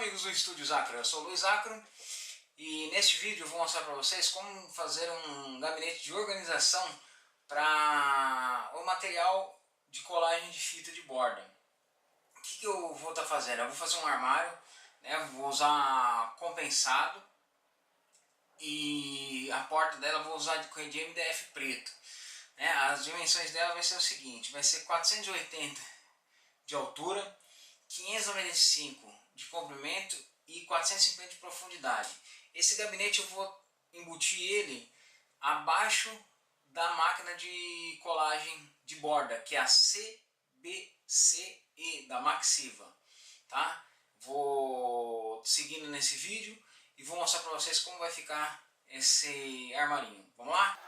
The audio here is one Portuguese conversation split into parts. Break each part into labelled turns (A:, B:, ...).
A: amigos do Estúdio Zacro, eu sou o Luiz Zacro e neste vídeo eu vou mostrar para vocês como fazer um gabinete de organização para o material de colagem de fita de borda. O que eu vou estar fazendo? Eu vou fazer um armário, né? Vou usar compensado e a porta dela eu vou usar de MDF preto. Né? As dimensões dela vai ser o seguinte, vai ser 480 de altura, 595 de comprimento e 450 de profundidade. Esse gabinete eu vou embutir ele abaixo da máquina de colagem de borda, que é a CBC.E da MAKSIWA, tá? Vou seguindo nesse vídeo e vou mostrar para vocês como vai ficar esse armarinho. Vamos lá?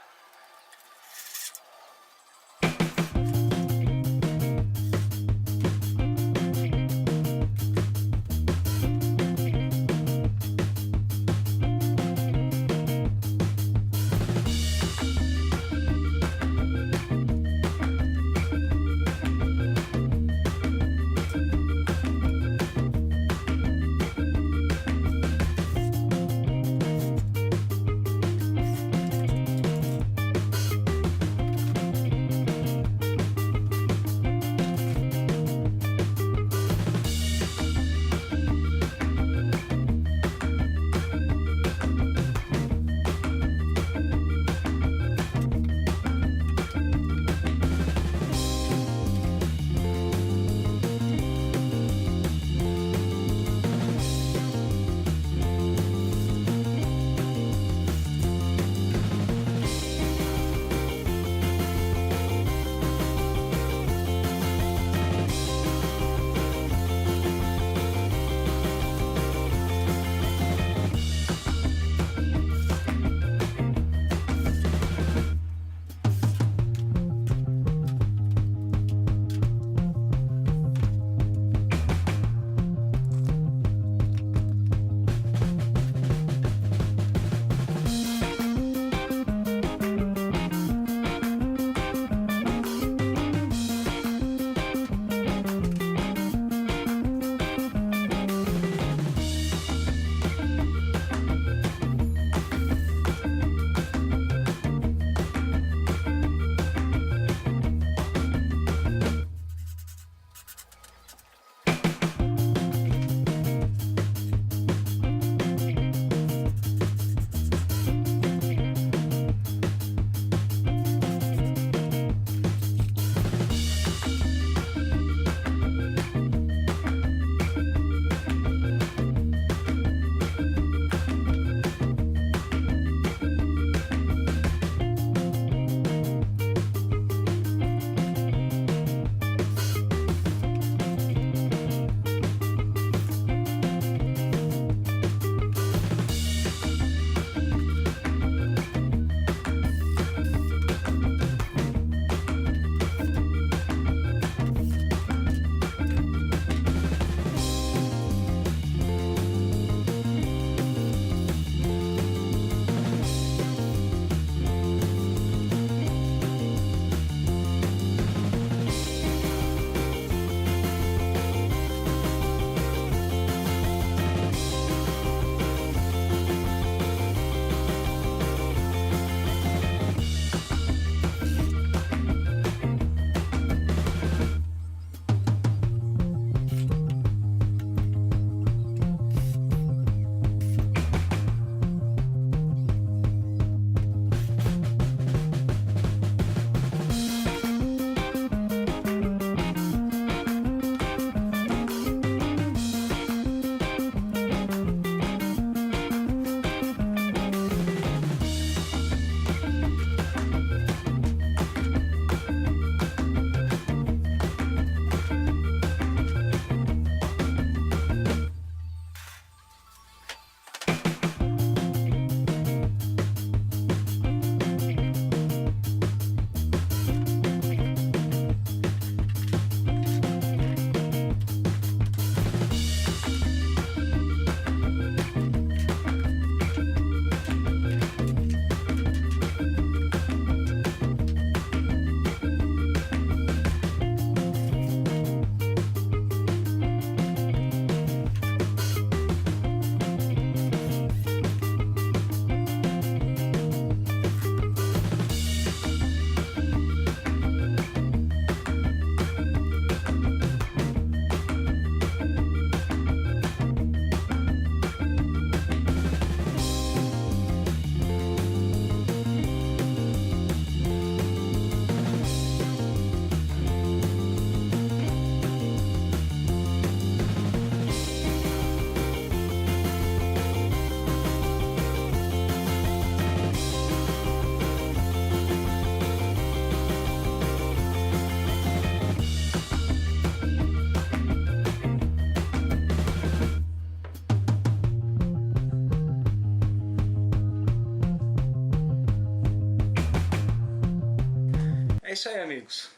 A: isso aí, amigos.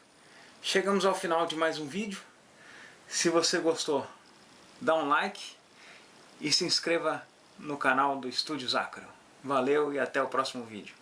A: Chegamos ao final de mais um vídeo. Se você gostou, dá um like e se inscreva no canal do Estúdio Zacro. Valeu e até o próximo vídeo.